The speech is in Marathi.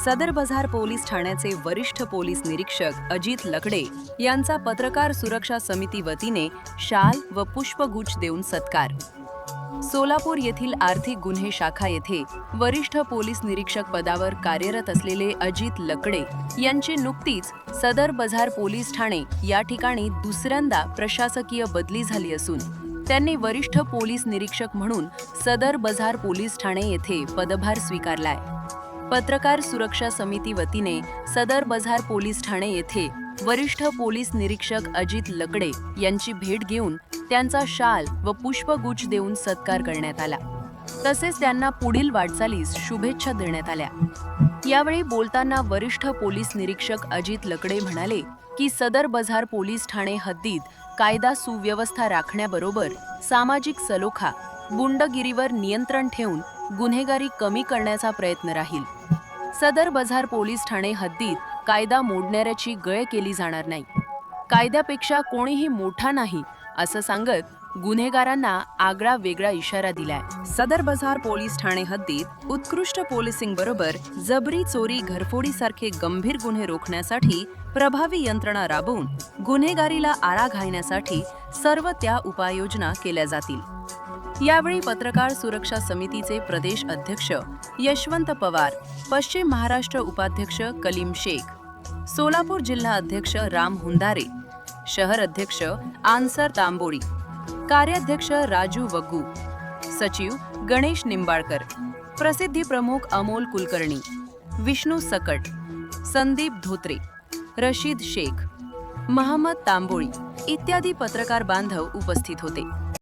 सदर बाजार पोलीस ठाण्याचे वरिष्ठ पोलीस निरीक्षक अजित लकडे यांचा पत्रकार सुरक्षा समिती वतीने शाल व पुष्पगुच्छ देऊन सत्कार। सोलापूर येथील आर्थिक गुन्हे शाखा येथे वरिष्ठ पोलीस निरीक्षक पदावर कार्यरत असलेले अजित लकडे यांची नुकतीच सदर बाजार पोलीस ठाणे या ठिकाणी दुसऱ्यांदा प्रशासकीय बदली झाली असून त्यांनी वरिष्ठ पोलीस निरीक्षक म्हणून सदर बाजार पोलीस ठाणे येथे पदभार स्वीकारलाय। पत्रकार सुरक्षा समिती वतीने सदर बाजार पोलीस ठाणे येथे वरिष्ठ पोलीस निरीक्षक अजित लकडे यांची भेट घेऊन त्यांचा शाल व पुष्पगुच्छ देऊन सत्कार करण्यात आला। तसेच त्यांना पुढील वाटचालीस शुभेच्छा देण्यात आल्या। यावेळी बोलताना वरिष्ठ पोलीस निरीक्षक अजित लकडे म्हणाले की सदर बाजार पोलीस ठाणे हद्दीत कायदा सुव्यवस्था राखण्याबरोबर सामाजिक सलोखा, गुंडगिरीवर नियंत्रण ठेवून गुन्हेगारी कमी करण्याचा प्रयत्न राहील। सदर बाजार पोलीस ठाणे हद्दीत कायदा मोडणाऱ्याची गय केली जाणार नाही। कायद्यापेक्षा कोणीही मोठा नाही असं सांगत गुन्हेगारांना आगळा वेगळा इशारा दिलाय। सदर बाजार पोलीस ठाणे हद्दीत उत्कृष्ट पोलिसिंग बरोबर जबरी, चोरी, घरफोडीसारखे गंभीर गुन्हे रोखण्यासाठी प्रभावी यंत्रणा राबवून गुन्हेगारीला आळा घालण्यासाठी सर्व त्या उपाययोजना केल्या जातील। यावेळी पत्रकार सुरक्षा समितीचे प्रदेश अध्यक्ष यशवंत पवार, पश्चिम महाराष्ट्र उपाध्यक्ष कलीम शेख, सोलापूर जिल्हा अध्यक्ष राम हुंदारे, शहर अध्यक्ष आन्सर तांबोळी, कार्याध्यक्ष राजू वग्गू, सचिव गणेश निंबाळकर, प्रसिद्धी प्रमुख अमोल कुलकर्णी, विष्णू सकट, संदीप धोत्रे, रशीद शेख, महम्मद तांबोळी इत्यादी पत्रकार बांधव उपस्थित होते।